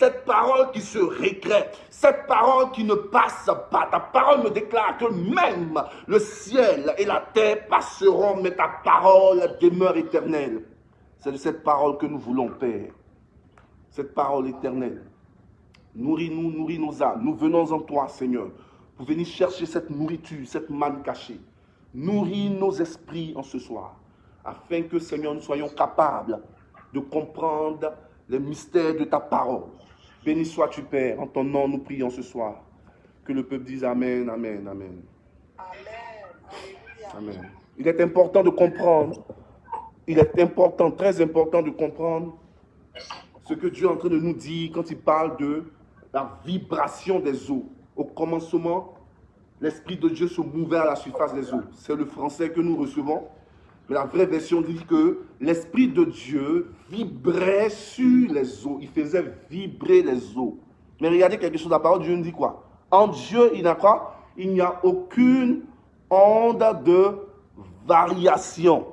cette parole qui se récrée, cette parole qui ne passe pas. Ta parole me déclare que même le ciel et la terre passeront, mais ta parole demeure éternelle. C'est de cette parole que nous voulons, Père. Cette parole éternelle. Nourris-nous, nourris nos âmes. Nous venons en toi, Seigneur, pour venir chercher cette nourriture, cette manne cachée. Nourris nos esprits en ce soir, afin que, Seigneur, nous soyons capables de comprendre les mystères de ta parole. Béni sois-tu, Père. En ton nom, nous prions ce soir. Que le peuple dise Amen, Amen, Amen. Amen. Il est important de comprendre, il est important, très important de comprendre ce que Dieu est en train de nous dire quand il parle de la vibration des eaux. Au commencement, l'Esprit de Dieu se mouvait à la surface des eaux. C'est le français que nous recevons. Mais la vraie version dit que l'Esprit de Dieu vibrait sur les eaux. Il faisait vibrer les eaux. Mais regardez quelque chose, la parole de Dieu nous dit quoi? En Dieu, il n'y a quoi? Il n'y a aucune onde de variation.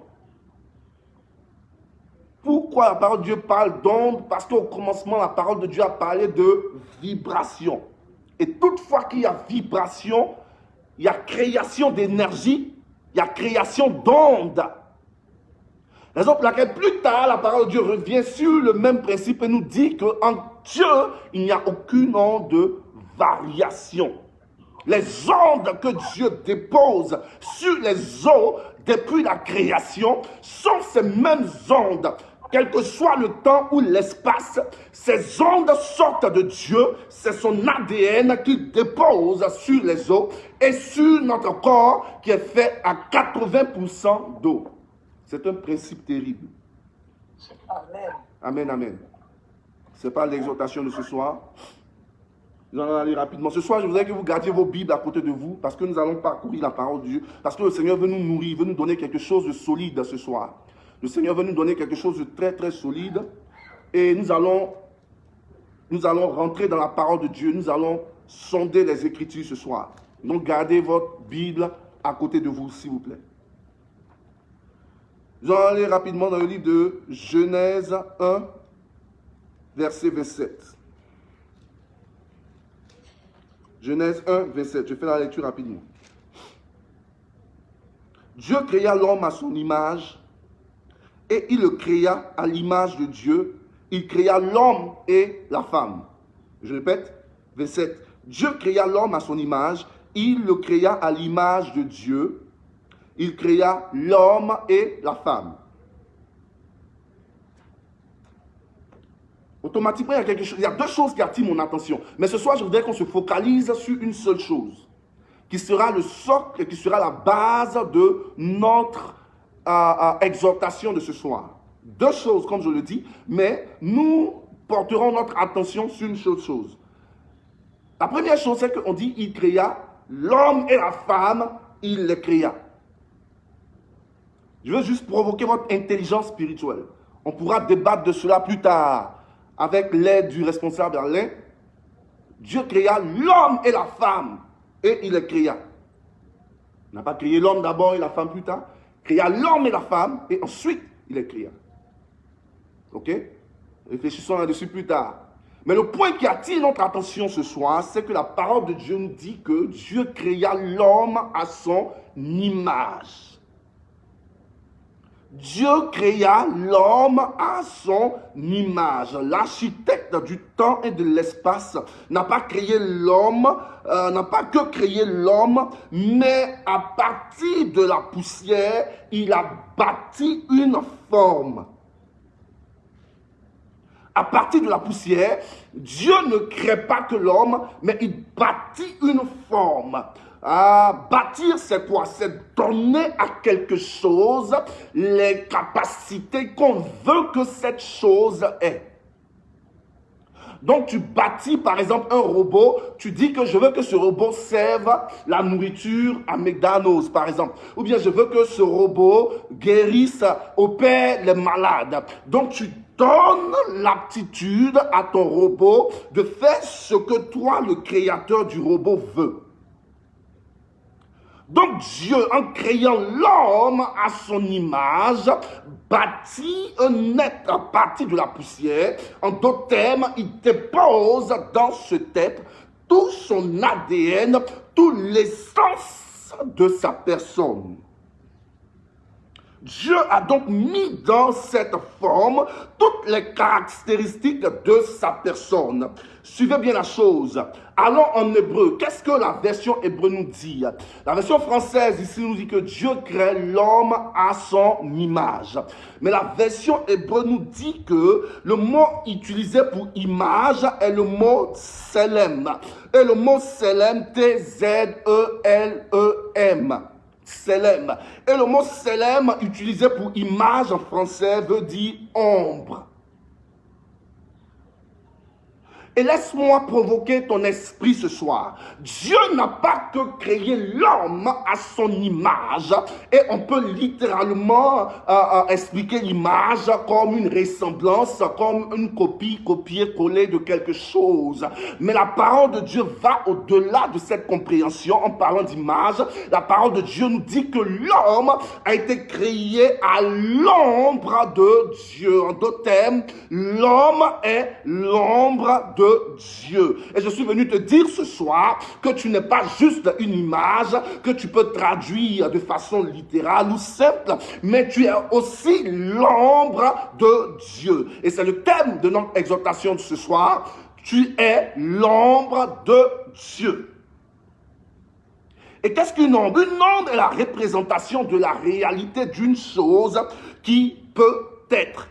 Pourquoi la parole de Dieu parle d'onde? Parce qu'au commencement, la parole de Dieu a parlé de vibration. Et toutefois qu'il y a vibration, il y a création d'énergie, il y a création d'ondes. Raison pour laquelle plus tard, la parole de Dieu revient sur le même principe et nous dit qu'en Dieu, il n'y a aucune onde de variation. Les ondes que Dieu dépose sur les eaux depuis la création sont ces mêmes ondes. Quel que soit le temps ou l'espace, ces ondes sortent de Dieu, c'est son ADN qu'il dépose sur les eaux et sur notre corps qui est fait à 80% d'eau. C'est un principe terrible. Amen. Amen, amen. Ce n'est pas l'exhortation de ce soir. Nous allons aller rapidement. Ce soir, je voudrais que vous gardiez vos Bibles à côté de vous parce que nous allons parcourir la parole de Dieu. Parce que le Seigneur veut nous nourrir, veut nous donner quelque chose de solide ce soir. Le Seigneur veut nous donner quelque chose de très, très solide. Et nous allons rentrer dans la parole de Dieu. Nous allons sonder les Écritures ce soir. Donc, gardez votre Bible à côté de vous, s'il vous plaît. Nous allons aller rapidement dans le livre de Genèse 1, verset 27. Genèse 1, 27. Je fais la lecture rapidement. Dieu créa l'homme à son image et il le créa à l'image de Dieu. Il créa l'homme et la femme. Je répète, 27. Dieu créa l'homme à son image, il le créa à l'image de Dieu. Il créa l'homme et la femme. Automatiquement, il y a deux choses qui attirent mon attention. Mais ce soir, je voudrais qu'on se focalise sur une seule chose, qui sera le socle et qui sera la base de notre exhortation de ce soir. Deux choses, comme je le dis, mais nous porterons notre attention sur une seule chose. La première chose, c'est qu'on dit il créa l'homme et la femme, il les créa. Je veux juste provoquer votre intelligence spirituelle. On pourra débattre de cela plus tard avec l'aide du responsable Alain. Dieu créa l'homme et la femme et il les créa. Il n'a pas créé l'homme d'abord et la femme plus tard. Il créa l'homme et la femme et ensuite il les créa. Ok? Réfléchissons là-dessus plus tard. Mais le point qui attire notre attention ce soir, c'est que la parole de Dieu nous dit que Dieu créa l'homme à son image. Dieu créa l'homme à son image. L'architecte du temps et de l'espace n'a pas créé l'homme, n'a pas que créé l'homme, mais à partir de la poussière, il a bâti une forme. À partir de la poussière, Dieu ne crée pas que l'homme, mais il bâtit une forme. Bâtir, c'est quoi? C'est donner à quelque chose les capacités qu'on veut que cette chose ait. Donc, tu bâtis, par exemple, un robot. Tu dis que je veux que ce robot serve la nourriture à McDonald's, par exemple. Ou bien, je veux que ce robot guérisse, opère les malades. Donc, tu donnes l'aptitude à ton robot de faire ce que toi, le créateur du robot, veut. Donc Dieu, en créant l'homme à son image, bâtit un être à partir de la poussière. En d'autres termes, il dépose dans cet être tout son ADN, toute l'essence de sa personne. Dieu a donc mis dans cette forme toutes les caractéristiques de sa personne. Suivez bien la chose. Allons en hébreu. Qu'est-ce que la version hébreu nous dit? La version française ici nous dit que Dieu crée l'homme à son image. Mais la version hébreu nous dit que le mot utilisé pour image est le mot Tselem. Et le mot Tselem, T-Z-E-L-E-M. Tselem. Et le mot Tselem utilisé pour image en français veut dire ombre. Et laisse-moi provoquer ton esprit ce soir. Dieu n'a pas que créé l'homme à son image. Et on peut littéralement expliquer l'image comme une ressemblance, comme une copie, copier-coller de quelque chose. Mais la parole de Dieu va au-delà de cette compréhension. En parlant d'image, la parole de Dieu nous dit que l'homme a été créé à l'ombre de Dieu. En d'autres termes, l'homme est l'ombre de Dieu. Et je suis venu te dire ce soir que tu n'es pas juste une image que tu peux traduire de façon littérale ou simple, mais tu es aussi l'ombre de Dieu. Et c'est le thème de notre exhortation de ce soir. Tu es l'ombre de Dieu. Et qu'est-ce qu'une ombre? Une ombre est la représentation de la réalité d'une chose qui peut être.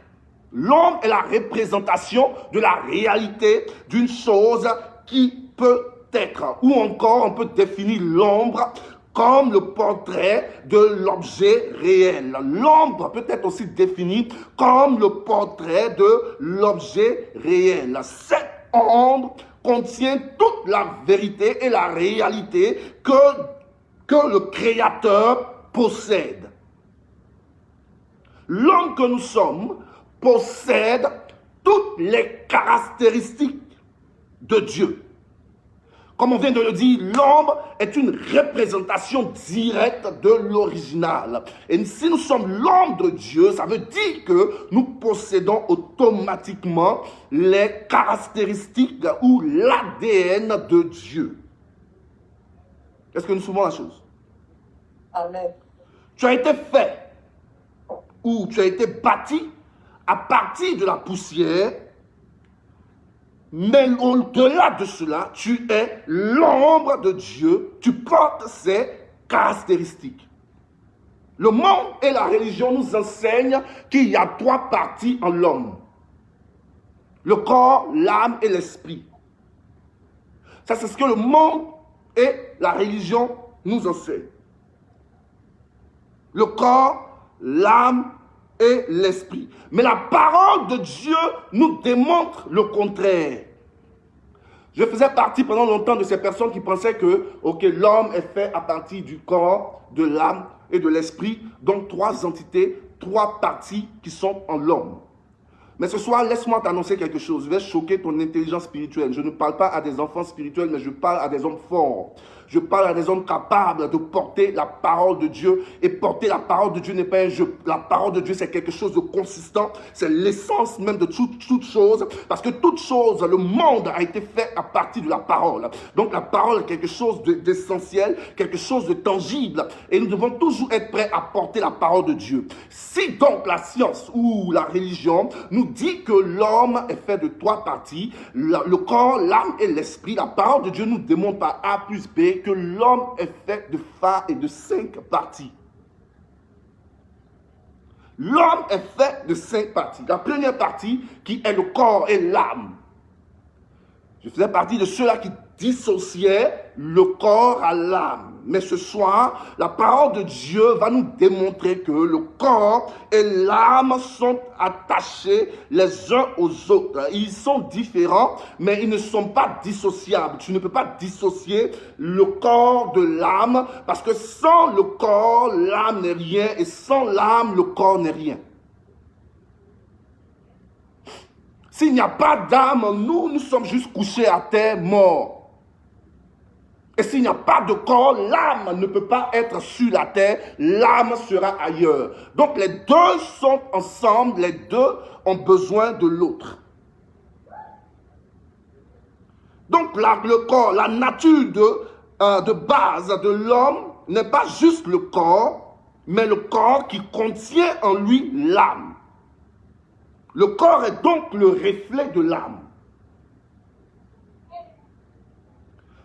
L'ombre est la représentation de la réalité d'une chose qui peut être. Ou encore, on peut définir l'ombre comme le portrait de l'objet réel. L'ombre peut être aussi définie comme le portrait de l'objet réel. Cette ombre contient toute la vérité et la réalité que le Créateur possède. L'homme que nous sommes possède toutes les caractéristiques de Dieu. Comme on vient de le dire, l'ombre est une représentation directe de l'original. Et si nous sommes l'ombre de Dieu, ça veut dire que nous possédons automatiquement les caractéristiques ou l'ADN de Dieu. Est-ce que nous suivons la chose? Amen. Tu as été fait ou tu as été bâti à partir de la poussière, mais au-delà de cela, tu es l'ombre de Dieu, tu portes ses caractéristiques. Le monde et la religion nous enseignent qu'il y a trois parties en l'homme. Le corps, l'âme et l'esprit. Ça, c'est ce que le monde et la religion nous enseignent. Le corps, l'âme et l'esprit. Mais la parole de Dieu nous démontre le contraire. Je faisais partie pendant longtemps de ces personnes qui pensaient que l'homme est fait à partir du corps, de l'âme et de l'esprit. Donc trois entités, trois parties qui sont en l'homme. Mais ce soir, laisse-moi t'annoncer quelque chose. Je vais choquer ton intelligence spirituelle. Je ne parle pas à des enfants spirituels, mais je parle à des hommes forts. Je parle à des hommes capables de porter la parole de Dieu. Et porter la parole de Dieu n'est pas un jeu. La parole de Dieu, c'est quelque chose de consistant. C'est l'essence même de toute chose. Parce que toute chose, le monde a été fait à partir de la parole. Donc la parole est quelque chose d'essentiel, quelque chose de tangible. Et nous devons toujours être prêts à porter la parole de Dieu. Si donc la science ou la religion nous dit que l'homme est fait de trois parties, le corps, l'âme et l'esprit, la parole de Dieu nous démontre par A plus B que l'homme est fait de 5 parties. L'homme est fait de 5 parties. La première partie qui est le corps et l'âme. Je faisais partie de ceux-là qui dissociaient le corps à l'âme. Mais ce soir, la parole de Dieu va nous démontrer que le corps et l'âme sont attachés les uns aux autres. Ils sont différents, mais ils ne sont pas dissociables. Tu ne peux pas dissocier le corps de l'âme, parce que sans le corps, l'âme n'est rien, et sans l'âme, le corps n'est rien. S'il n'y a pas d'âme en nous, nous sommes juste couchés à terre, morts. Et s'il n'y a pas de corps, l'âme ne peut pas être sur la terre, l'âme sera ailleurs. Donc les deux sont ensemble, les deux ont besoin de l'autre. Donc le corps, la nature de base de l'homme n'est pas juste le corps, mais le corps qui contient en lui l'âme. Le corps est donc le reflet de l'âme.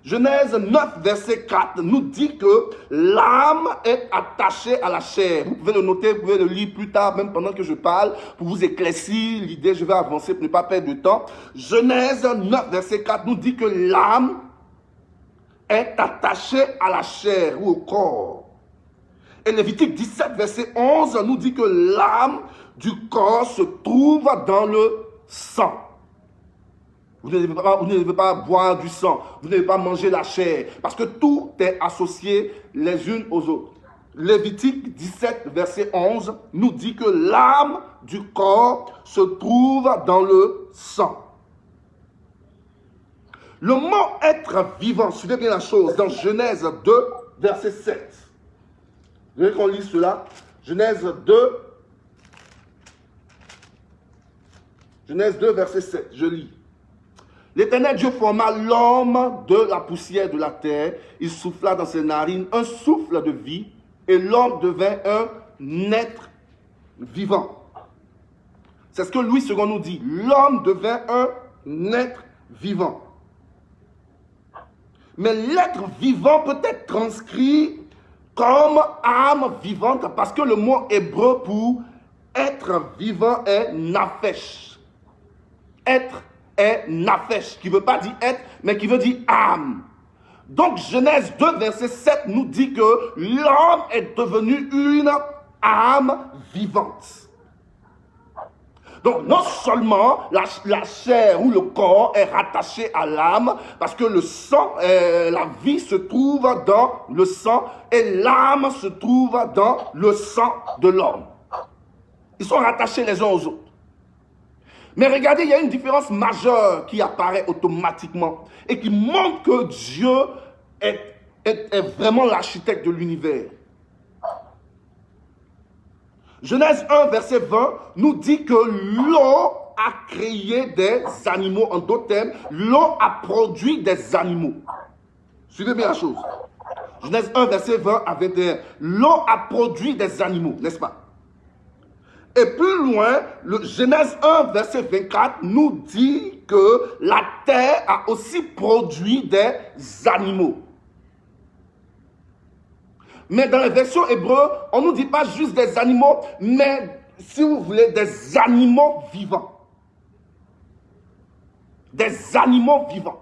Genèse 9, verset 4 nous dit que l'âme est attachée à la chair. Vous pouvez le noter, vous pouvez le lire plus tard, même pendant que je parle, pour vous éclaircir l'idée. Je vais avancer pour ne pas perdre de temps. Genèse 9, verset 4 nous dit que l'âme est attachée à la chair ou au corps. Et Lévitique 17, verset 11 nous dit que l'âme du corps se trouve dans le sang. Vous ne devez pas boire du sang, vous ne devez pas manger la chair, parce que tout est associé les unes aux autres. Lévitique 17, verset 11, nous dit que l'âme du corps se trouve dans le sang. Le mot être vivant, suivez bien la chose, dans Genèse 2, verset 7. Vous voulez qu'on lise cela? Genèse 2, verset 7, je lis. L'Éternel Dieu forma l'homme de la poussière de la terre. Il souffla dans ses narines un souffle de vie et l'homme devint un être vivant. C'est ce que Louis II nous dit. L'homme devint un être vivant. Mais l'être vivant peut être transcrit comme âme vivante parce que le mot hébreu pour être vivant est nafesh. Être est nafesh, qui ne veut pas dire être, mais qui veut dire âme. Donc Genèse 2, verset 7 nous dit que l'homme est devenu une âme vivante. Donc non seulement la chair ou le corps est rattaché à l'âme, parce que le sang, la vie se trouve dans le sang et l'âme se trouve dans le sang de l'homme. Ils sont rattachés les uns aux autres. Mais regardez, il y a une différence majeure qui apparaît automatiquement et qui montre que Dieu est vraiment l'architecte de l'univers. Genèse 1, verset 20, nous dit que l'eau a créé des animaux. En d'autres termes, l'eau a produit des animaux. Suivez bien la chose. Genèse 1, verset 20 à 21. L'eau a produit des animaux, n'est-ce pas? Et plus loin, le Genèse 1, verset 24, nous dit que la terre a aussi produit des animaux. Mais dans la version hébreu, on ne nous dit pas juste des animaux, mais, si vous voulez, des animaux vivants. Des animaux vivants.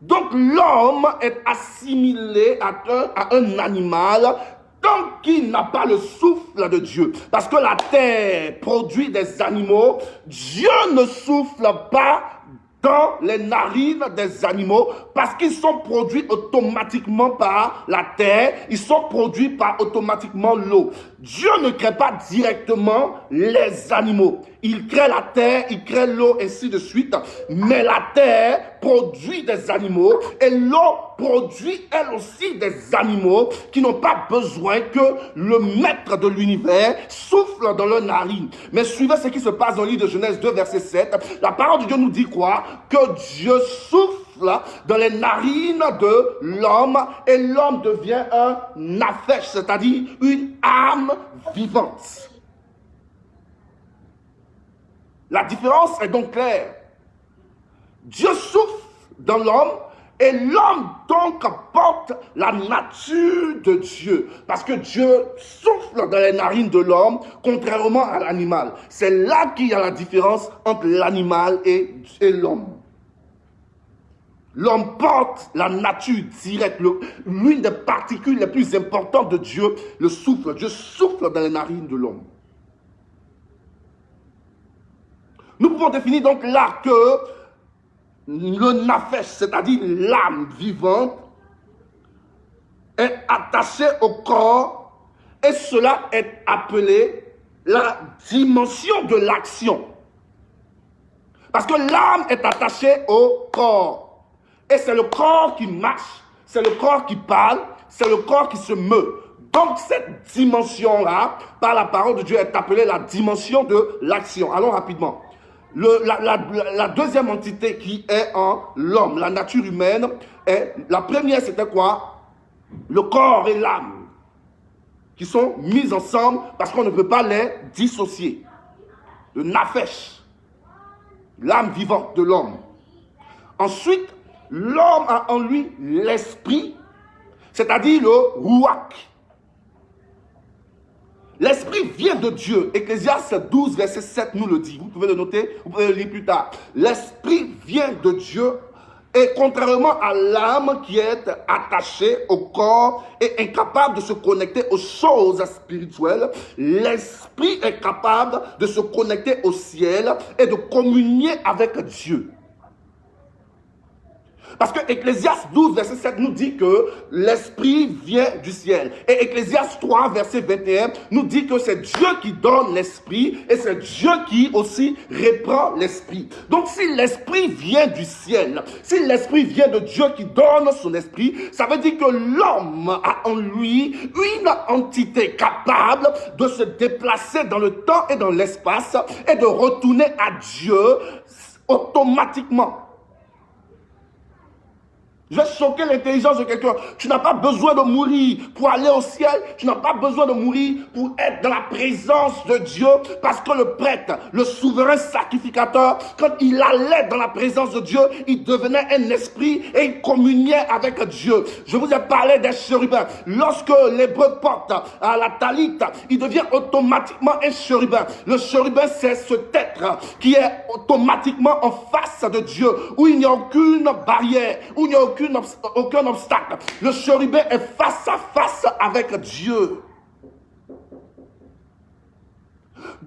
Donc l'homme est assimilé à un animal tant qu'il n'a pas le souffle de Dieu. Parce que la terre produit des animaux, Dieu ne souffle pas dans les narines des animaux parce qu'ils sont produits automatiquement par la terre, ils sont produits par automatiquement l'eau. Dieu ne crée pas directement les animaux. Il crée la terre, il crée l'eau, ainsi de suite. Mais la terre produit des animaux et l'eau produit elle aussi des animaux qui n'ont pas besoin que le maître de l'univers souffle dans leurs narines. Mais suivez ce qui se passe dans le livre de Genèse 2, verset 7. La parole de Dieu nous dit quoi? Que Dieu souffle dans les narines de l'homme et l'homme devient un nafesh, c'est-à-dire une âme vivante. La différence est donc claire. Dieu souffle dans l'homme et l'homme donc porte la nature de Dieu. Parce que Dieu souffle dans les narines de l'homme, contrairement à l'animal. C'est là qu'il y a la différence entre l'animal et l'homme. L'homme porte la nature directe, l'une des particules les plus importantes de Dieu, le souffle. Dieu souffle dans les narines de l'homme. Nous pouvons définir donc là que le nafesh, c'est-à-dire l'âme vivante, est attachée au corps et cela est appelé la dimension de l'action. Parce que l'âme est attachée au corps et c'est le corps qui marche. c'est le corps qui parle, c'est le corps qui se meut. Donc cette dimension-là, par la parole de Dieu, est appelée la dimension de l'action. Allons rapidement. La deuxième entité qui est en l'homme, la nature humaine, la première c'était quoi? Le corps et l'âme, qui sont mis ensemble parce qu'on ne peut pas les dissocier. Le nafesh, l'âme vivante de l'homme. Ensuite, l'homme a en lui l'esprit, c'est-à-dire le ruach. L'esprit vient de Dieu. Ecclésiaste 12, verset 7 nous le dit. Vous pouvez le noter, vous pouvez le lire plus tard. L'esprit vient de Dieu et contrairement à l'âme qui est attachée au corps et incapable de se connecter aux choses spirituelles, l'esprit est capable de se connecter au ciel et de communier avec Dieu. Parce que Ecclésiaste 12, verset 7 nous dit que l'esprit vient du ciel. Et Ecclésiaste 3, verset 21 nous dit que c'est Dieu qui donne l'esprit et c'est Dieu qui aussi reprend l'esprit. Donc si l'esprit vient du ciel, si l'esprit vient de Dieu qui donne son esprit, ça veut dire que l'homme a en lui une entité capable de se déplacer dans le temps et dans l'espace et de retourner à Dieu automatiquement. Je vais choquer l'intelligence de quelqu'un. Tu n'as pas besoin de mourir pour aller au ciel. Tu n'as pas besoin de mourir pour être dans la présence de Dieu. Parce que le prêtre, le souverain sacrificateur, quand il allait dans la présence de Dieu, il devenait un esprit et il communiait avec Dieu. Je vous ai parlé des chérubins. Lorsque l'hébreu porte à la talite, il devient automatiquement un chérubin. Le chérubin, c'est cet être qui est automatiquement en face de Dieu, où il n'y a aucune barrière, où il n'y a aucun obstacle. Le chérubin est face à face avec Dieu.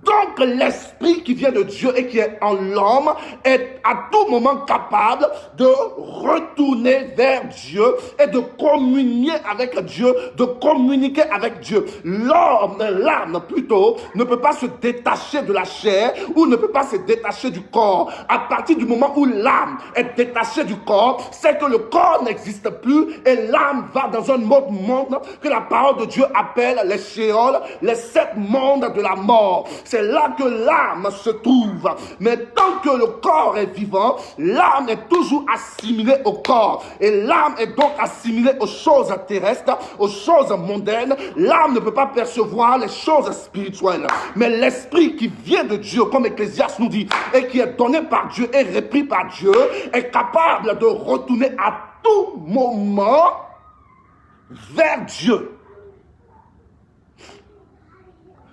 Donc l'esprit qui vient de Dieu et qui est en l'homme est à tout moment capable de retourner vers Dieu et de communier avec Dieu, de communiquer avec Dieu. L'âme plutôt, ne peut pas se détacher de la chair ou ne peut pas se détacher du corps. À partir du moment où l'âme est détachée du corps, c'est que le corps n'existe plus et l'âme va dans un autre monde que la parole de Dieu appelle les Sheol, les 7 mondes de la mort. C'est là que l'âme se trouve. Mais tant que le corps est vivant, l'âme est toujours assimilée au corps. Et l'âme est donc assimilée aux choses terrestres, aux choses mondaines. L'âme ne peut pas percevoir les choses spirituelles. Mais l'esprit qui vient de Dieu, comme Ecclésiaste nous dit, et qui est donné par Dieu et repris par Dieu, est capable de retourner à tout moment vers Dieu.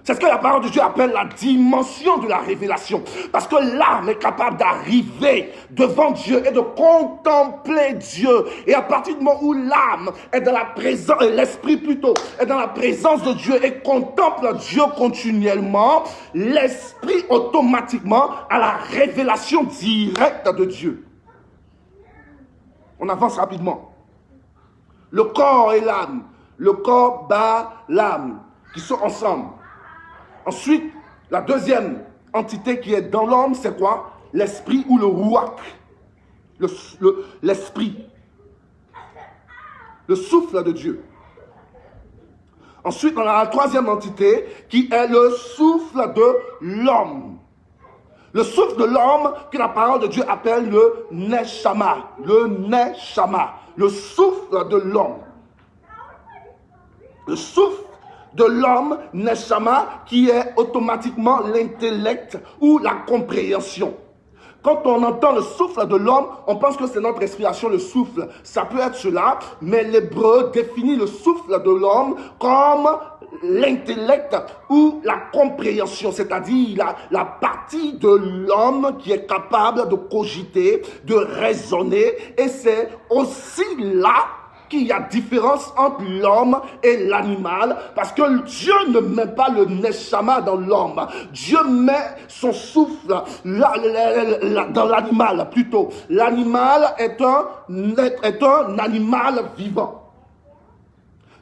C'est ce que la parole de Dieu appelle la dimension de la révélation. Parce que l'âme est capable d'arriver devant Dieu et de contempler Dieu. Et à partir du moment où l'âme est dans la présence, l'esprit plutôt, est dans la présence de Dieu et contemple Dieu continuellement, l'esprit automatiquement a la révélation directe de Dieu. On avance rapidement. Le corps et l'âme. Le corps bat l'âme, qui sont ensemble. Ensuite, la deuxième entité qui est dans l'homme, c'est quoi? L'esprit ou le ruach. L'esprit. Le souffle de Dieu. Ensuite, on a la troisième entité qui est le souffle de l'homme. Le souffle de l'homme que la parole de Dieu appelle le neshama. Le neshama. Le souffle de l'homme. Le souffle de l'homme, neshama, qui est automatiquement l'intellect ou la compréhension. Quand on entend le souffle de l'homme, on pense que c'est notre respiration, le souffle. Ça peut être cela, mais l'hébreu définit le souffle de l'homme comme l'intellect ou la compréhension, c'est-à-dire la partie de l'homme qui est capable de cogiter, de raisonner, et c'est aussi là qu'il y a différence entre l'homme et l'animal, parce que Dieu ne met pas le neshama dans l'homme. Dieu met son souffle dans l'animal plutôt. L'animal est un animal vivant.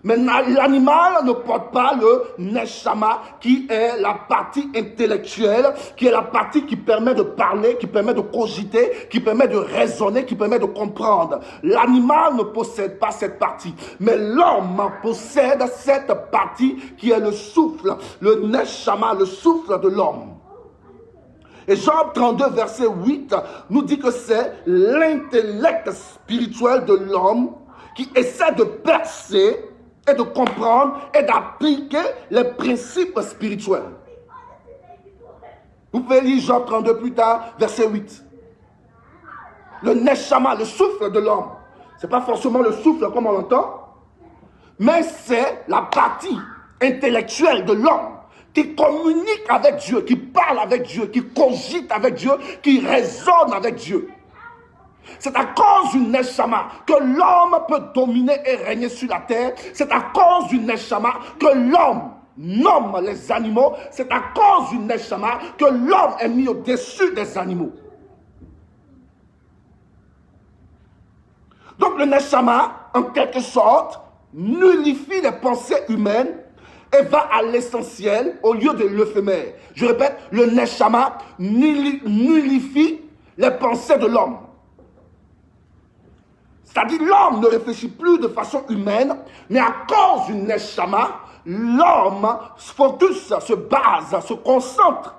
Maintenant, l'animal ne porte pas le neshama, qui est la partie intellectuelle, qui est la partie qui permet de parler, qui permet de cogiter, qui permet de raisonner, qui permet de comprendre. L'animal ne possède pas cette partie, mais l'homme possède cette partie qui est le souffle, le neshama, le souffle de l'homme. Et Job 32, verset 8, nous dit que c'est l'intellect spirituel de l'homme qui essaie de percer et de comprendre et d'appliquer les principes spirituels. Vous pouvez lire Job 32 plus tard, verset 8. Le neshama, le souffle de l'homme. Ce n'est pas forcément le souffle comme on l'entend, mais c'est la partie intellectuelle de l'homme qui communique avec Dieu, qui parle avec Dieu, qui cogite avec Dieu, qui raisonne avec Dieu. C'est à cause du neshama que l'homme peut dominer et régner sur la terre. C'est à cause du neshama que l'homme nomme les animaux. C'est à cause du neshama que l'homme est mis au-dessus des animaux. Donc le neshama, en quelque sorte, nullifie les pensées humaines et va à l'essentiel au lieu de l'éphémère. Je répète, le neshama nullifie les pensées de l'homme. C'est-à-dire l'homme ne réfléchit plus de façon humaine, mais à cause du neshama, l'homme focus, se base, se concentre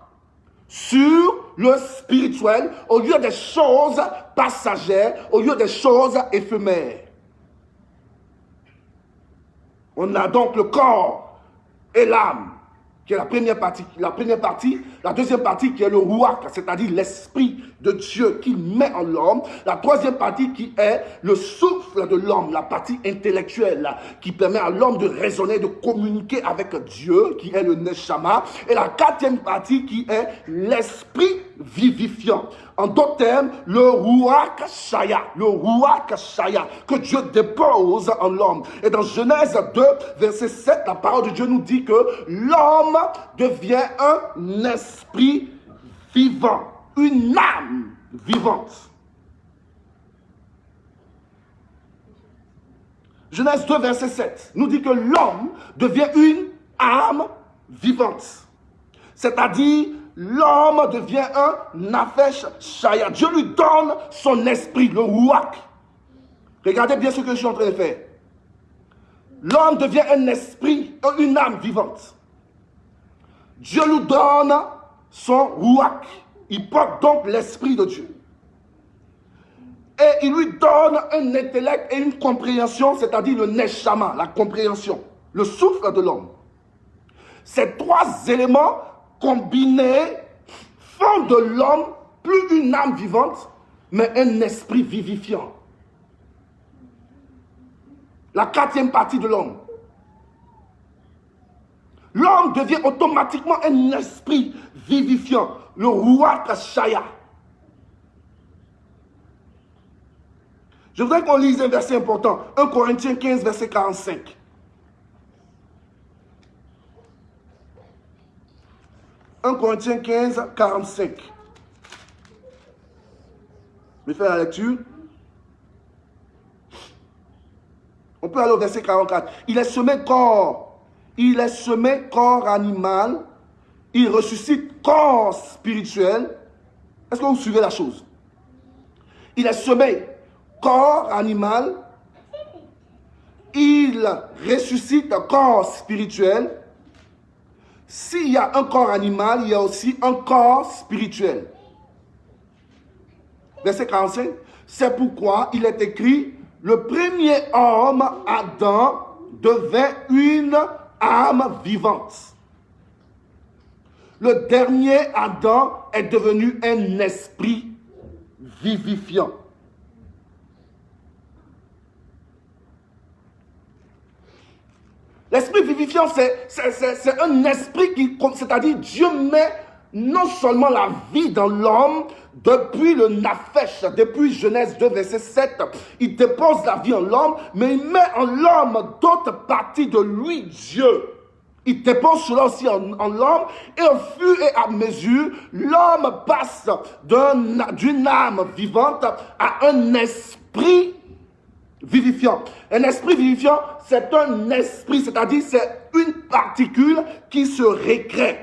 sur le spirituel au lieu des choses passagères, au lieu des choses éphémères. On a donc le corps et l'âme, qui est la première partie. La deuxième partie qui est le ruach, c'est-à-dire l'esprit de Dieu qu'il met en l'homme. La troisième partie qui est le souffle de l'homme, la partie intellectuelle qui permet à l'homme de raisonner, de communiquer avec Dieu, qui est le neshama. Et la quatrième partie qui est l'esprit vivifiant. En d'autres termes, le ruach shaya, que Dieu dépose en l'homme. Et dans Genèse 2, verset 7, la parole de Dieu nous dit que l'homme devient un esprit vivant, une âme vivante. Genèse 2, verset 7 nous dit que l'homme devient une âme vivante. C'est-à-dire, l'homme devient un nafesh shaya. Dieu lui donne son esprit, le ruach. Regardez bien ce que je suis en train de faire. L'homme devient un esprit, une âme vivante. Dieu lui donne son ruach. Il porte donc l'esprit de Dieu. Et il lui donne un intellect et une compréhension, c'est-à-dire le neshama, la compréhension, le souffle de l'homme. Ces trois éléments combinés font de l'homme plus une âme vivante, mais un esprit vivifiant. La quatrième partie de l'homme. L'homme devient automatiquement un esprit vivifiant, le ruach shaya. Je voudrais qu'on lise un verset important, 1 Corinthiens 15, verset 45. 1 Corinthiens 15, 45. Je vais faire la lecture. On peut aller au verset 44. Il est semé corps animal, il ressuscite corps spirituel. Est-ce que vous suivez la chose? Il est semé corps animal, il ressuscite corps spirituel. S'il y a un corps animal, il y a aussi un corps spirituel. Verset 45. C'est pourquoi il est écrit, le premier homme, Adam, devint une âme vivante. Le dernier Adam est devenu un esprit vivifiant. L'esprit vivifiant, c'est un esprit qui, c'est-à-dire Dieu met non seulement la vie dans l'homme, depuis le nafesh, depuis Genèse 2, verset 7, il dépose la vie en l'homme, mais il met en l'homme d'autres parties de lui, Dieu. Il dépose cela aussi en l'homme, et au fur et à mesure, l'homme passe d'une âme vivante à un esprit vivifiant. Un esprit vivifiant, c'est un esprit, c'est-à-dire c'est une particule qui se récrée.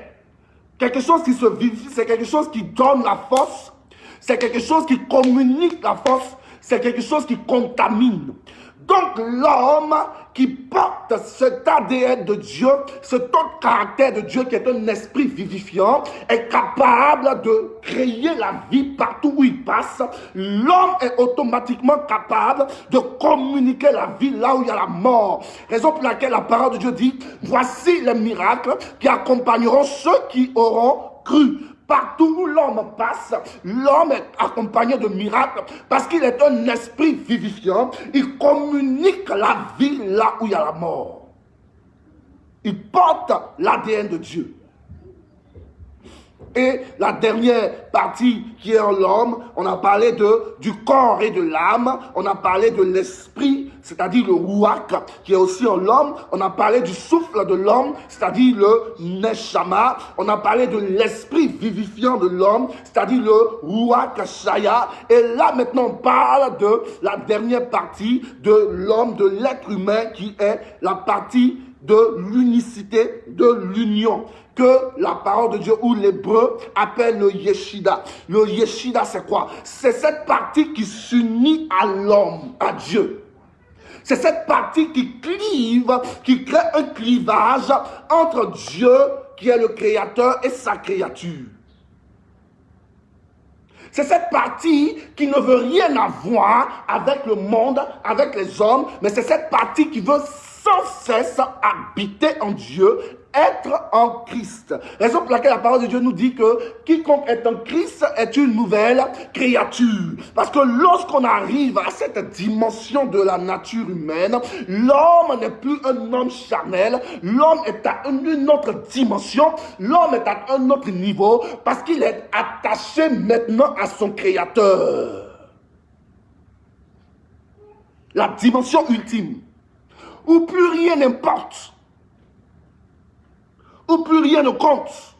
Quelque chose qui se vivifie, c'est quelque chose qui donne la force, c'est quelque chose qui communique la force, c'est quelque chose qui contamine. Donc l'homme qui porte cet ADN de Dieu, cet autre caractère de Dieu qui est un esprit vivifiant, est capable de créer la vie partout où il passe. L'homme est automatiquement capable de communiquer la vie là où il y a la mort. Raison pour laquelle la parole de Dieu dit, voici les miracles qui accompagneront ceux qui auront cru. Partout où l'homme passe, l'homme est accompagné de miracles parce qu'il est un esprit vivifiant. Il communique la vie là où il y a la mort. Il porte l'ADN de Dieu. Et la dernière partie qui est en l'homme, on a parlé du corps et de l'âme, on a parlé de l'esprit, c'est-à-dire le ruach, qui est aussi en l'homme, on a parlé du souffle de l'homme, c'est-à-dire le neshama, on a parlé de l'esprit vivifiant de l'homme, c'est-à-dire le ruach shaya, et là maintenant on parle de la dernière partie de l'homme, de l'être humain, qui est la partie de l'unicité, de l'union, que la parole de Dieu ou l'hébreu appelle le Yeshida. Le Yeshida, c'est quoi? C'est cette partie qui s'unit à l'homme, à Dieu. C'est cette partie qui clive, qui crée un clivage entre Dieu, qui est le créateur, et sa créature. C'est cette partie qui ne veut rien avoir avec le monde, avec les hommes, mais c'est cette partie qui veut sans cesse habiter en Dieu, être en Christ. Raison pour laquelle la parole de Dieu nous dit que quiconque est en Christ est une nouvelle créature. Parce que lorsqu'on arrive à cette dimension de la nature humaine, l'homme n'est plus un homme charnel, l'homme est à une autre dimension, l'homme est à un autre niveau, parce qu'il est attaché maintenant à son Créateur. La dimension ultime, où plus rien n'importe, où plus rien ne compte.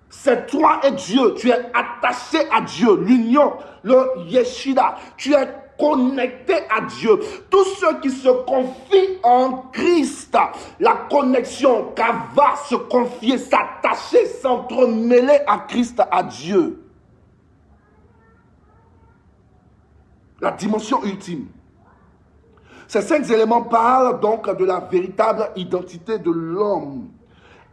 C'est toi et Dieu. Tu es attaché à Dieu. L'union, le Yeshida. Tu es connecté à Dieu. Tous ceux qui se confient en Christ, la connexion, qu'elle va se confier, s'attacher, s'entremêler à Christ, à Dieu. La dimension ultime. Ces 5 éléments parlent donc de la véritable identité de l'homme.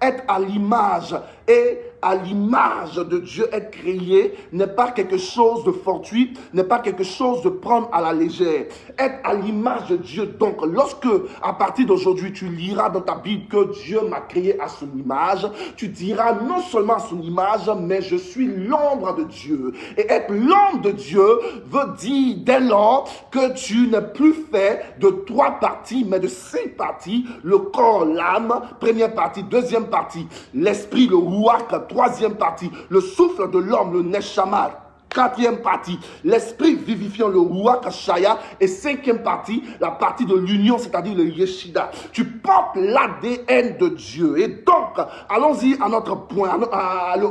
Être à l'image et à l'image de Dieu, être créé, n'est pas quelque chose de fortuit, n'est pas quelque chose de prendre à la légère. Être à l'image de Dieu, donc lorsque, à partir d'aujourd'hui, tu liras dans ta Bible que Dieu m'a créé à son image, tu diras non seulement à son image, mais je suis l'ombre de Dieu. Et être l'ombre de Dieu veut dire dès lors que tu n'es plus fait de 3 parties, mais de 5 parties, le corps, l'âme, première partie, deuxième partie, l'esprit, le ruach, troisième partie, le souffle de l'homme, le neshama, quatrième partie, l'esprit vivifiant, le ruach shaya, et 5e partie, la partie de l'union, c'est-à-dire le yeshida. Tu portes l'ADN de Dieu. Et donc, allons-y à notre point,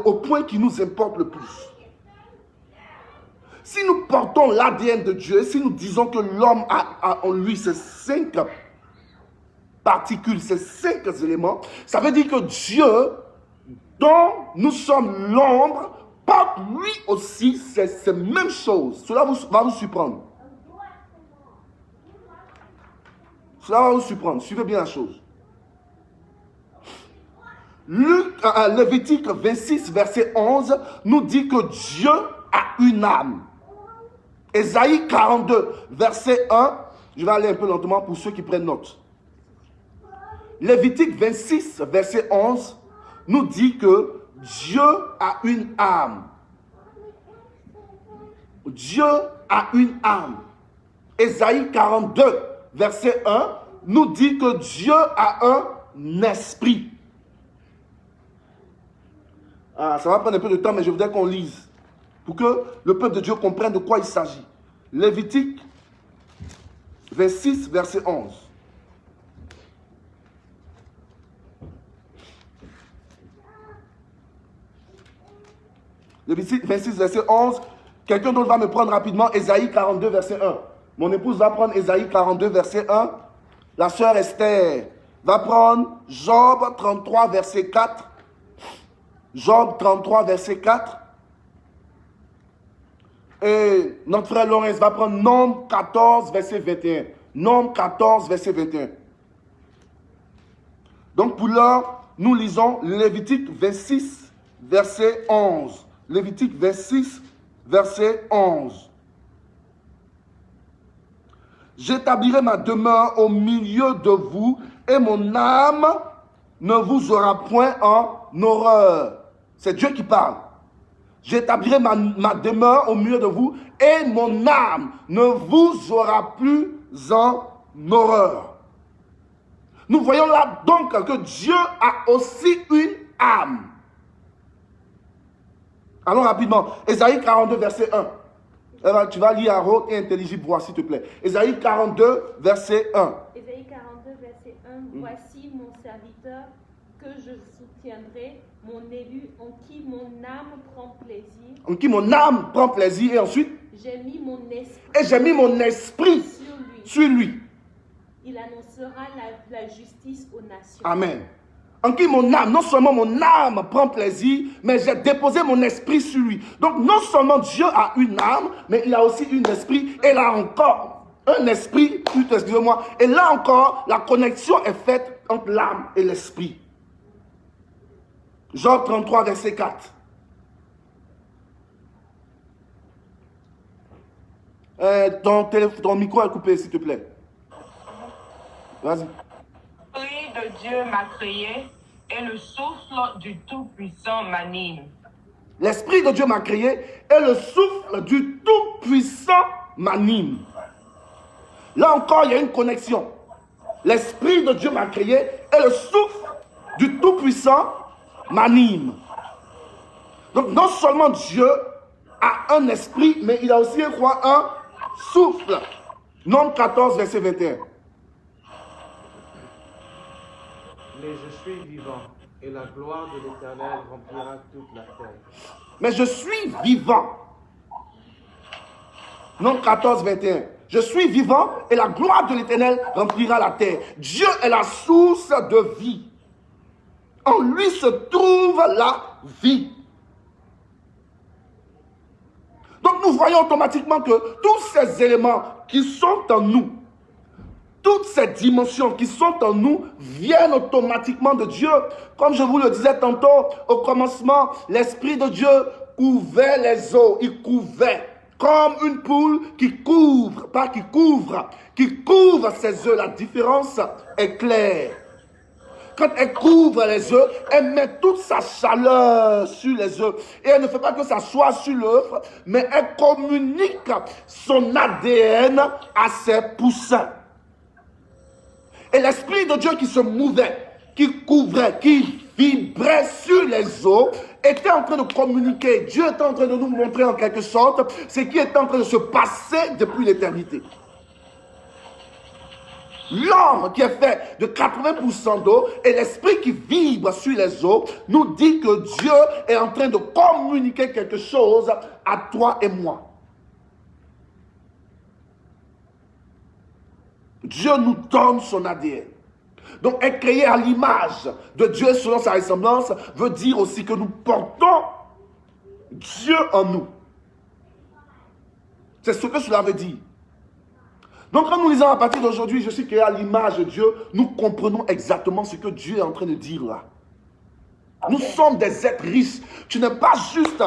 au point qui nous importe le plus. Si nous portons l'ADN de Dieu, si nous disons que l'homme a en lui ces 5 particules, ces 5 éléments, ça veut dire que Dieu, dont nous sommes l'ombre, porte lui aussi ces mêmes choses. Cela va vous surprendre. Cela va vous surprendre. Suivez bien la chose. Lévitique 26, verset 11, nous dit que Dieu a une âme. Ésaïe 42, verset 1, je vais aller un peu lentement pour ceux qui prennent note. Lévitique 26, verset 11, nous dit que Dieu a une âme. Dieu a une âme. Ésaïe 42, verset 1, nous dit que Dieu a un esprit. Ça va prendre un peu de temps, mais je voudrais qu'on lise pour que le peuple de Dieu comprenne de quoi il s'agit. Lévitique 26, verset 11. Lévitique 26, verset 11. Quelqu'un d'autre va me prendre rapidement Ésaïe 42, verset 1. Mon épouse va prendre Ésaïe 42, verset 1. La sœur Esther va prendre Job 33, verset 4. Job 33, verset 4. Et notre frère Laurence va prendre Nombre 14, verset 21. Nombre 14, verset 21. Donc pour l'heure, nous lisons Lévitique 26, verset 11. Lévitique 26, verset 11. J'établirai ma demeure au milieu de vous et mon âme ne vous aura point en horreur. C'est Dieu qui parle. J'établirai ma demeure au milieu de vous et mon âme ne vous aura plus en horreur. Nous voyons là donc que Dieu a aussi une âme. Allons rapidement. Ésaïe 42, verset 1. Tu vas lire à haute et intelligible voix, s'il te plaît. Ésaïe 42, verset 1. Ésaïe 42, verset 1. Voici mon serviteur que je soutiendrai, mon élu en qui mon âme prend plaisir. En qui mon âme prend plaisir. Et ensuite, j'ai mis mon esprit, et j'ai mis mon esprit sur lui. Il annoncera la justice aux nations. Amen. En qui mon âme, non seulement mon âme prend plaisir, mais j'ai déposé mon esprit sur lui. Donc non seulement Dieu a une âme, mais il a aussi un esprit. Et là encore, un esprit, excusez-moi. Et là encore, la connexion est faite entre l'âme et l'esprit. Jean 33, verset 4. Ton micro est coupé, s'il te plaît. Vas-y. L'Esprit de Dieu m'a créé et le souffle du Tout-Puissant m'anime. L'Esprit de Dieu m'a créé et le souffle du Tout-Puissant m'anime. Là encore, il y a une connexion. L'Esprit de Dieu m'a créé et le souffle du Tout-Puissant m'anime. Donc non seulement Dieu a un esprit, mais il a aussi un souffle. Nombre 14, verset 21. Mais je suis vivant, et la gloire de l'Éternel remplira toute la terre. Mais je suis vivant. Nombre 14, 21. Je suis vivant, et la gloire de l'Éternel remplira la terre. Dieu est la source de vie. En lui se trouve la vie. Donc nous voyons automatiquement que tous ces éléments qui sont en nous, toutes ces dimensions qui sont en nous viennent automatiquement de Dieu. Comme je vous le disais tantôt, au commencement, l'Esprit de Dieu couvait les eaux. Il couvait comme une poule qui couvre, pas qui couvre, qui couvre ses œufs. La différence est claire. Quand elle couvre les œufs, elle met toute sa chaleur sur les œufs. Et elle ne fait pas que ça soit sur l'œuf, mais elle communique son ADN à ses poussins. Et l'Esprit de Dieu qui se mouvait, qui couvrait, qui vibrait sur les eaux, était en train de communiquer. Dieu était en train de nous montrer en quelque sorte ce qui est en train de se passer depuis l'éternité. L'homme qui est fait de 80% d'eau et l'esprit qui vibre sur les eaux nous dit que Dieu est en train de communiquer quelque chose à toi et moi. Dieu nous donne son ADN. Donc être créé à l'image de Dieu selon sa ressemblance veut dire aussi que nous portons Dieu en nous. C'est ce que cela veut dire. Donc quand nous lisons à partir d'aujourd'hui, je suis créé à l'image de Dieu, nous comprenons exactement ce que Dieu est en train de dire là. Nous sommes des êtres riches. Tu n'es pas juste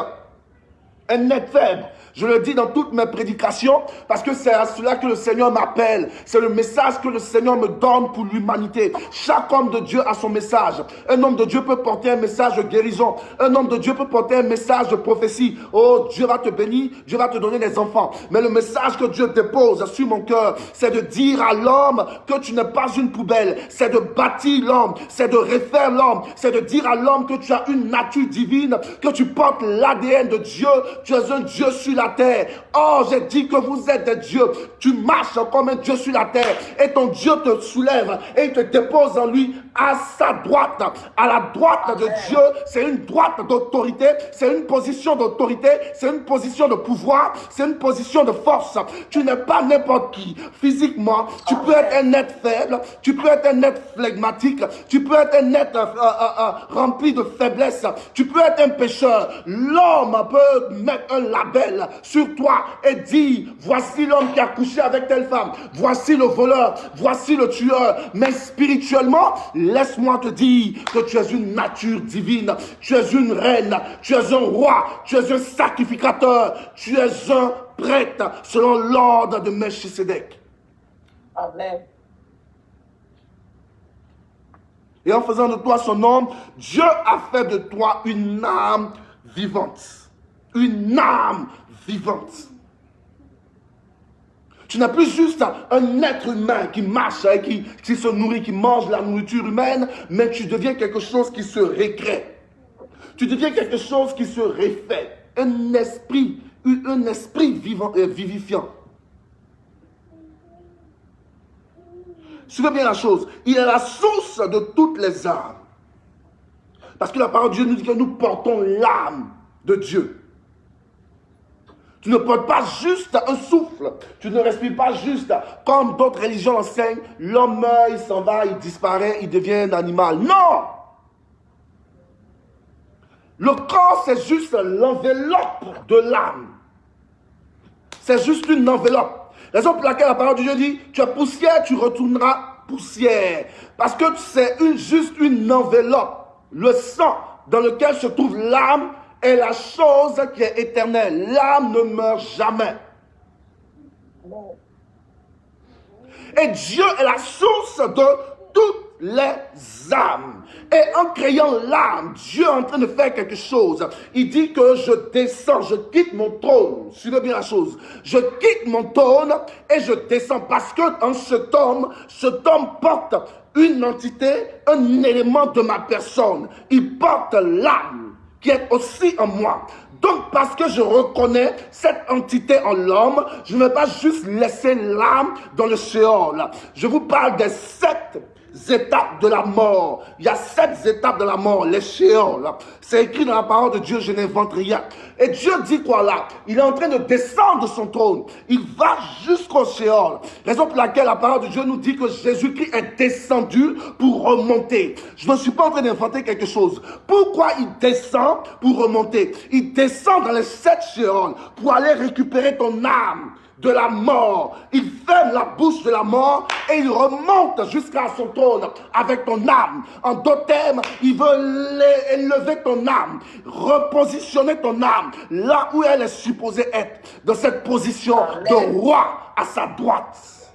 un être faible. Je le dis dans toutes mes prédications parce que c'est à cela que le Seigneur m'appelle. C'est le message que le Seigneur me donne pour l'humanité. Chaque homme de Dieu a son message. Un homme de Dieu peut porter un message de guérison. Un homme de Dieu peut porter un message de prophétie. Oh, Dieu va te bénir, Dieu va te donner des enfants. Mais le message que Dieu dépose sur mon cœur, c'est de dire à l'homme que tu n'es pas une poubelle. C'est de bâtir l'homme, c'est de refaire l'homme. C'est de dire à l'homme que tu as une nature divine, que tu portes l'ADN de Dieu tu es un Dieu sur la terre. Oh, j'ai dit que vous êtes des dieux. Tu marches comme un Dieu sur la terre. Et ton Dieu te soulève et il te dépose en lui à sa droite. À la droite de Dieu, c'est une droite d'autorité, c'est une position d'autorité, c'est une position de pouvoir, c'est une position de force. Tu n'es pas n'importe qui. Physiquement, tu peux être un être faible, tu peux être un être flegmatique, tu peux être un être rempli de faiblesse, tu peux être un pécheur. L'homme peut mettre un label sur toi et dire, voici l'homme qui a couché avec telle femme, voici le voleur, voici le tueur. Mais spirituellement, laisse-moi te dire que tu es une nature divine, tu es une reine, tu es un roi, tu es un sacrificateur, tu es un prêtre selon l'ordre de Melchisédek. Amen. Et en faisant de toi son homme, Dieu a fait de toi une âme vivante. Une âme vivante. Tu n'es plus juste un être humain qui marche, qui se nourrit, qui mange la nourriture humaine, mais tu deviens quelque chose qui se récrée. Tu deviens quelque chose qui se réfait. Un esprit vivant et vivifiant. Suivez bien la chose. Il est la source de toutes les âmes. Parce que la parole de Dieu nous dit que nous portons l'âme de Dieu. Tu ne portes pas juste un souffle. Tu ne respires pas juste comme d'autres religions enseignent. L'homme meurt, il s'en va, il disparaît, il devient un animal. Non! Le corps, c'est juste l'enveloppe de l'âme. C'est juste une enveloppe. Raison pour laquelle la parole de Dieu dit, tu es poussière, tu retourneras poussière. Parce que c'est juste une enveloppe. Le sang dans lequel se trouve l'âme est la chose qui est éternelle. L'âme ne meurt jamais. Et Dieu est la source de toutes les âmes. Et en créant l'âme, Dieu est en train de faire quelque chose. Il dit que je descends, je quitte mon trône. Suivez bien la chose. Je quitte mon trône et je descends parce que dans cet homme porte une entité, un élément de ma personne. Il porte l'âme qui est aussi en moi. Donc, parce que je reconnais cette entité en l'homme, je ne vais pas juste laisser l'âme dans le Sheol. Je vous parle des 7 étapes de la mort. Il y a 7 étapes de la mort, les Sheol. C'est écrit dans la parole de Dieu, je n'invente rien. Et Dieu dit quoi là? Il est en train de descendre de son trône. Il va jusqu'au Sheol. Raison pour laquelle la parole de Dieu nous dit que Jésus-Christ est descendu pour remonter. Je ne suis pas en train d'inventer quelque chose. Pourquoi il descend pour remonter? Il descend dans les 7 Sheol pour aller récupérer ton âme de la mort. Il ferme la bouche de la mort et il remonte jusqu'à son trône avec ton âme. En d'autres termes, il veut élever ton âme, repositionner ton âme là où elle est supposée être, dans cette position de roi à sa droite.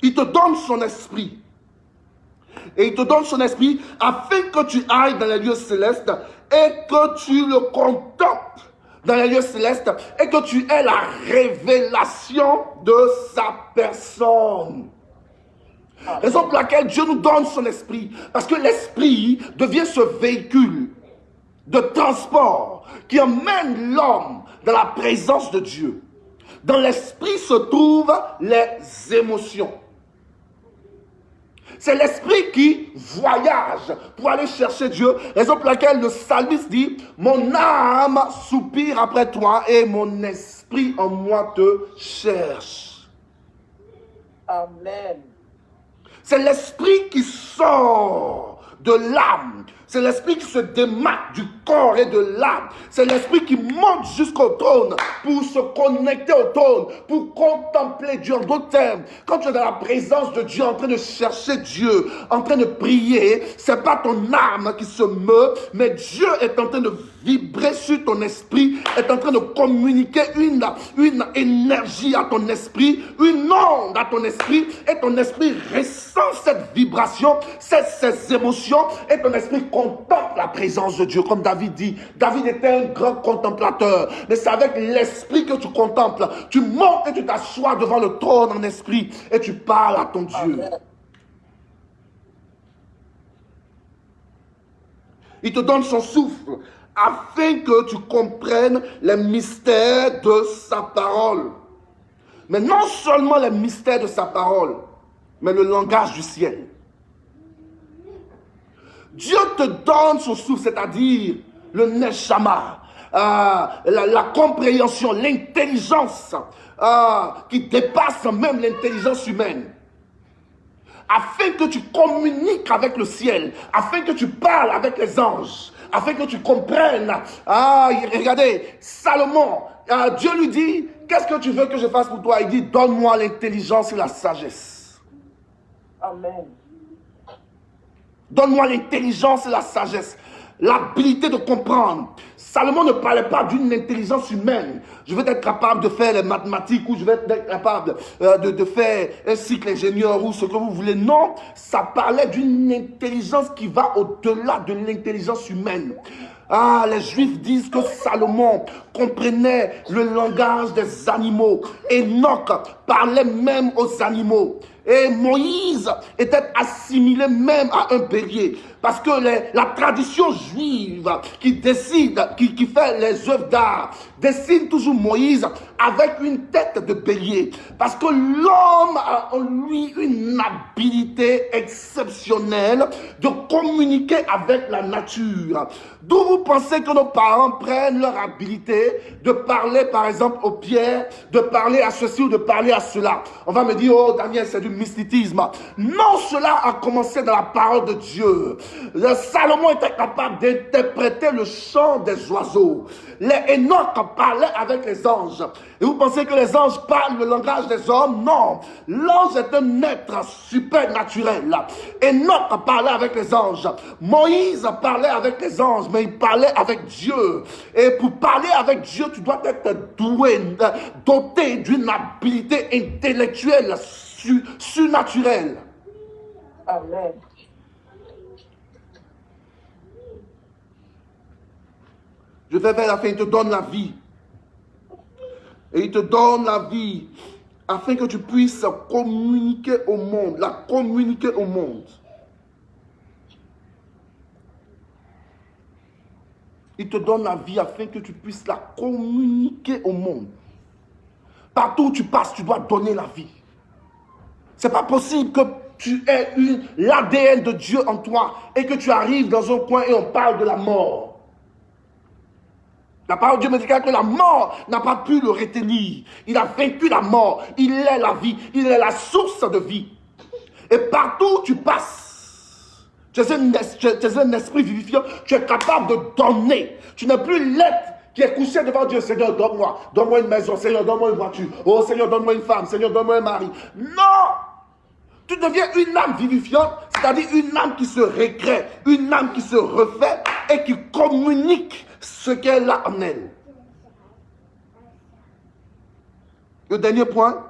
Il te donne son esprit. Et il te donne son esprit afin que tu ailles dans les lieux célestes et que tu le contemples dans les lieux célestes et que tu aies la révélation de sa personne. Raison pour laquelle Dieu nous donne son esprit. Parce que l'esprit devient ce véhicule de transport qui emmène l'homme dans la présence de Dieu. Dans l'esprit se trouvent les émotions. C'est l'esprit qui voyage pour aller chercher Dieu. Raison pour laquelle le psalmiste dit, mon âme soupire après toi et mon esprit en moi te cherche. Amen. C'est l'esprit qui sort de l'âme. C'est l'esprit qui se démarque du corps et de l'âme. C'est l'esprit qui monte jusqu'au trône pour se connecter au trône, pour contempler Dieu. En d'autres termes, quand tu es dans la présence de Dieu, en train de chercher Dieu, en train de prier, c'est pas ton âme qui se meut, mais Dieu est en train de vibrer sur ton esprit, est en train de communiquer une énergie à ton esprit, une onde à ton esprit, et ton esprit ressent cette vibration, ces émotions, et ton esprit contemple la présence de Dieu. Comme David dit, David était un grand contemplateur, mais c'est avec l'esprit que tu contemples. Tu montes et tu t'assois devant le trône en esprit, et tu parles à ton Dieu. Amen. Il te donne son souffle afin que tu comprennes les mystères de sa parole. Mais non seulement les mystères de sa parole, mais le langage du ciel. Dieu te donne son souffle, c'est-à-dire le neshama, la compréhension, l'intelligence qui dépasse même l'intelligence humaine. Afin que tu communiques avec le ciel, afin que tu parles avec les anges, afin que tu comprennes. Regardez, Salomon, Dieu lui dit, qu'est-ce que tu veux que je fasse pour toi? Il dit, donne-moi l'intelligence et la sagesse. Amen. Donne-moi l'intelligence et la sagesse, l'habilité de comprendre. Salomon ne parlait pas d'une intelligence humaine. Je veux être capable de faire les mathématiques ou je vais être capable de faire un cycle ingénieur ou ce que vous voulez. Non, ça parlait d'une intelligence qui va au-delà de l'intelligence humaine. Les Juifs disent que Salomon comprenait le langage des animaux. Enoch parlait même aux animaux. Et Moïse était assimilé même à un bélier. Parce que la tradition juive qui décide, qui fait les œuvres d'art, dessine toujours Moïse avec une tête de bélier. Parce que l'homme a en lui une habilité exceptionnelle de communiquer avec la nature. D'où vous pensez que nos parents prennent leur habilité de parler par exemple aux pierres, de parler à ceci ou de parler à cela. On va me dire, oh Daniel, c'est du mysticisme. Non, cela a commencé dans la parole de Dieu. Salomon était capable d'interpréter le chant des oiseaux. Les Enoch parlaient avec les anges. Et vous pensez que les anges parlent le langage des hommes? Non. L'ange est un être supernaturel. Enoch parlait avec les anges. Moïse parlait avec les anges, mais il parlait avec Dieu. Et pour parler avec Dieu, tu dois être doué, doté d'une habilité intellectuelle surnaturelle. Amen. Je vais faire la fin, il te donne la vie. Et il te donne la vie afin que tu puisses communiquer au monde, la communiquer au monde. Il te donne la vie afin que tu puisses la communiquer au monde. Partout où tu passes, tu dois donner la vie. C'est pas possible que tu aies l'ADN de Dieu en toi et que tu arrives dans un coin et on parle de la mort. La parole de Dieu me dit que la mort n'a pas pu le retenir. Il a vaincu la mort. Il est la vie. Il est la source de vie. Et partout où tu passes, tu es un esprit vivifiant. Tu es capable de donner. Tu n'es plus l'être qui est couché devant Dieu. Seigneur, donne-moi. Donne-moi une maison. Seigneur, donne-moi une voiture. Oh Seigneur, donne-moi une femme. Seigneur, donne-moi un mari. Non! Tu deviens une âme vivifiante, c'est-à-dire une âme qui se récrée, une âme qui se refait et qui communique ce qu'elle a en elle. Le dernier point,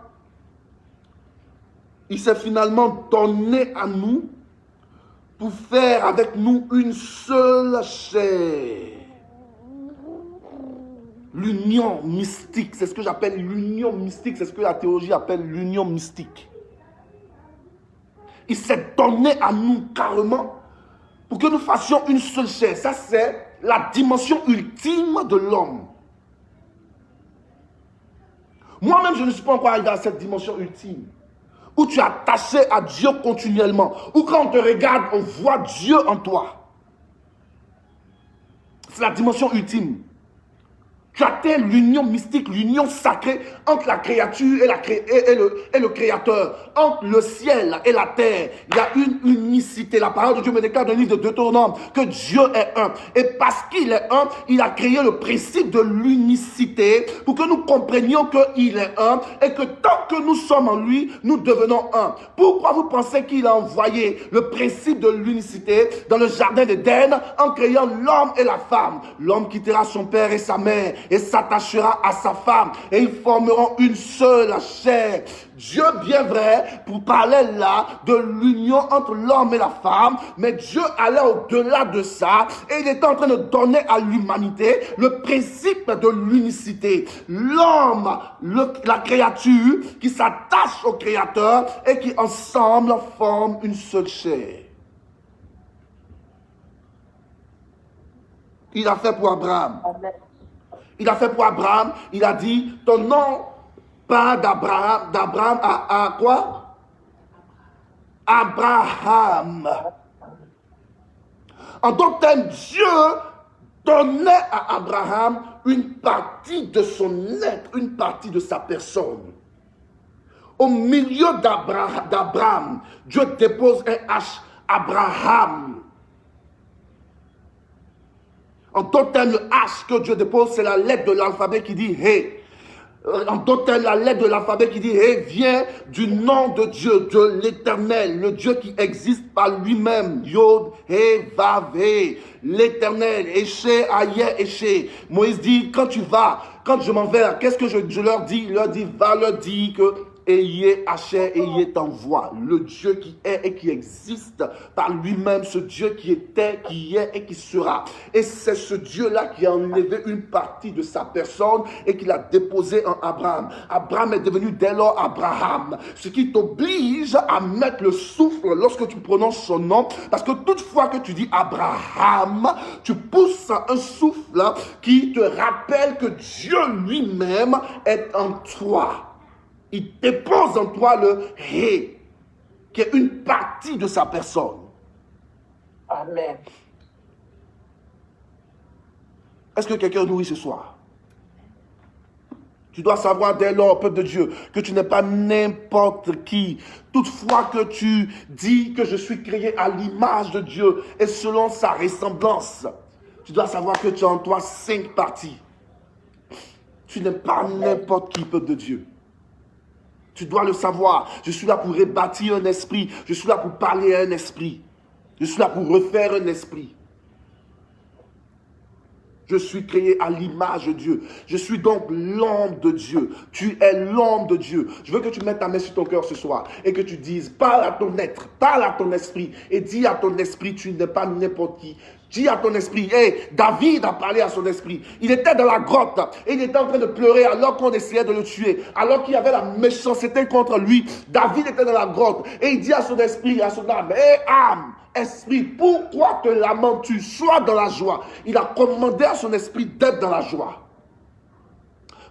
il s'est finalement donné à nous pour faire avec nous une seule chair. L'union mystique, c'est ce que j'appelle l'union mystique, c'est ce que la théologie appelle l'union mystique. Il s'est donné à nous carrément pour que nous fassions une seule chair. Ça, c'est la dimension ultime de l'homme. Moi-même, je ne suis pas encore arrivé à cette dimension ultime où tu es attaché à Dieu continuellement, où quand on te regarde, on voit Dieu en toi. C'est la dimension ultime. Tu atteins l'union mystique, l'union sacrée entre la créature et le créateur, entre le ciel et la terre. Il y a une unicité. La parole de Dieu me déclare dans le livre de Deutéronome que Dieu est un. Et parce qu'il est un, il a créé le principe de l'unicité pour que nous comprenions qu'il est un et que tant que nous sommes en lui, nous devenons un. Pourquoi vous pensez qu'il a envoyé le principe de l'unicité dans le jardin d'Éden en créant l'homme et la femme? L'homme quittera son père et sa mère et s'attachera à sa femme et ils formeront une seule chair. Dieu bien vrai pour parler là de l'union entre l'homme et la femme, mais Dieu allait au-delà de ça et il était en train de donner à l'humanité le principe de l'unicité. L'homme, la créature qui s'attache au créateur et qui ensemble forment une seule chair. Il a fait pour Abraham. Amen. Il a fait pour Abraham. Il a dit, ton nom, pas d'Abraham à quoi? Abraham. En d'autres termes, Dieu donnait à Abraham une partie de son être, une partie de sa personne. Au milieu d'Abraham, Dieu dépose un H, Abraham. En d'autres termes, le H que Dieu dépose, c'est la lettre de l'alphabet qui dit Hey. En d'autres termes, la lettre de l'alphabet qui dit Hey vient du nom de Dieu, de l'Éternel, le Dieu qui existe par lui-même. Yod, He, Vav, He. L'Éternel, Eché, Aïe, Eché. Moïse dit, quand je m'en vais là, qu'est-ce que je leur dis? Il leur dit, va leur dire que Ayez Haché, ayez t'envoie. Le Dieu qui est et qui existe par lui-même, ce Dieu qui était, qui est et qui sera. Et c'est ce Dieu-là qui a enlevé une partie de sa personne et qui l'a déposé en Abraham. Abraham est devenu dès lors Abraham. Ce qui t'oblige à mettre le souffle lorsque tu prononces son nom. Parce que toutefois que tu dis Abraham, tu pousses un souffle qui te rappelle que Dieu lui-même est en toi. Il dépose en toi le Hé, qui est une partie de sa personne. Amen. Est-ce que quelqu'un nourrit ce soir? Tu dois savoir dès lors, peuple de Dieu, que tu n'es pas n'importe qui. Toutefois que tu dis que je suis créé à l'image de Dieu et selon sa ressemblance, tu dois savoir que tu as en toi 5 parties. Tu n'es pas n'importe qui, peuple de Dieu. Tu dois le savoir. Je suis là pour rebâtir un esprit. Je suis là pour parler à un esprit. Je suis là pour refaire un esprit. Je suis créé à l'image de Dieu. Je suis donc l'ombre de Dieu. Tu es l'ombre de Dieu. Je veux que tu mettes ta main sur ton cœur ce soir et que tu dises, parle à ton être, parle à ton esprit et dis à ton esprit, tu n'es pas n'importe qui. Dis à ton esprit, hey, David a parlé à son esprit. Il était dans la grotte et il était en train de pleurer alors qu'on essayait de le tuer. Alors qu'il y avait la méchanceté contre lui. David était dans la grotte et il dit à son esprit, à son âme, hey, âme, esprit, pourquoi te lamentes-tu? Sois dans la joie. Il a commandé à son esprit d'être dans la joie.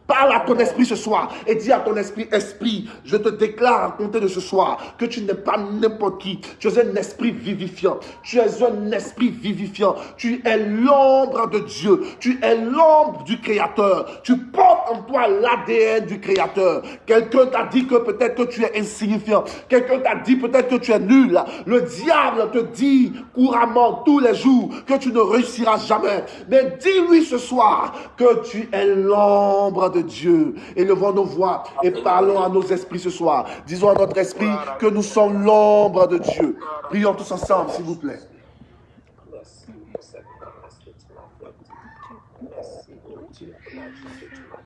Parle à ton esprit ce soir et dis à ton esprit, esprit, je te déclare à compter de ce soir que tu n'es pas n'importe qui. Tu es un esprit vivifiant. Tu es un esprit vivifiant. Tu es l'ombre de Dieu. Tu es l'ombre du Créateur. Tu portes en toi l'ADN du Créateur. Quelqu'un t'a dit que peut-être que tu es insignifiant. Quelqu'un t'a dit peut-être que tu es nul. Le diable te dit couramment tous les jours que tu ne réussiras jamais. Mais dis-lui ce soir que tu es l'ombre de Dieu. Élevons nos voix et parlons à nos esprits ce soir. Disons à notre esprit que nous sommes l'ombre de Dieu. Prions tous ensemble, s'il vous plaît. Merci pour cette grâce que tu m'as faite. Merci pour Dieu.